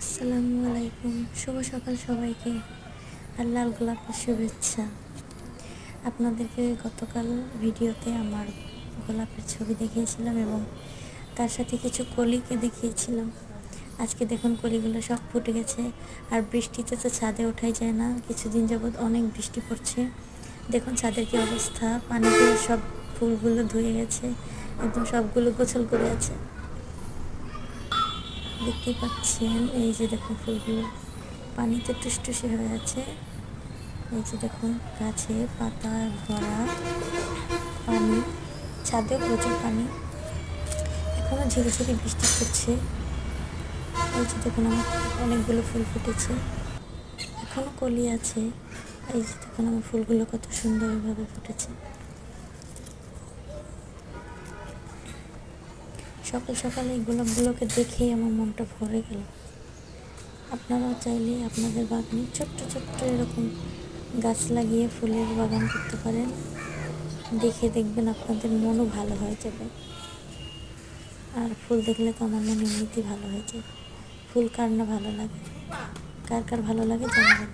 আসসালামু আলাইকুম, শুভ সকাল সবাইকে। আর লাল গোলাপের শুভেচ্ছা। আপনাদেরকে গতকাল ভিডিওতে আমার গোলাপের ছবি দেখিয়েছিলাম এবং তার সাথে কিছু কলিকে দেখিয়েছিলাম। আজকে দেখুন কলিগুলো সব ফুটে গেছে। আর বৃষ্টিতে তো ছাদে ওঠাই যায় না, কিছুদিন যাবৎ অনেক বৃষ্টি পড়ছে। দেখুন ছাদের কি অবস্থা, পানি দিয়ে সব ফুলগুলো ধুয়ে গেছে, একদম সবগুলো গোছল করে আছে। দেখতেই পাচ্ছেন, এই যে দেখুন ফুলগুলো পানিতে টুসটুসে হয়ে আছে। এই যে দেখুন গাছে পাতা ভরা, পানি, ছাদেও প্রচুর পানি, এখনো ঝিরিঝিরি বৃষ্টি পড়ছে। এই যে দেখুন আমার অনেকগুলো ফুল ফুটেছে, এখনো কলি আছে। এই যে দেখুন আমার ফুলগুলো কত সুন্দরভাবে ফুটেছে। সকাল সকালে এই গোলাপগুলোকে দেখেই আমার মনটা ভরে গেল। আপনারাও চাইলে আপনাদের বাগানে ছোট্ট ছোট্ট এরকম গাছ লাগিয়ে ফুলের বাগান করতে পারেন। দেখে দেখবেন আপনাদের মনও ভালো হয়ে যাবে। আর ফুল দেখলে তো আমার মন এমনিতেই ভালো হয়ে যায়। ফুল কার না ভালো লাগে, কার কার ভালো লাগে জানাবেন।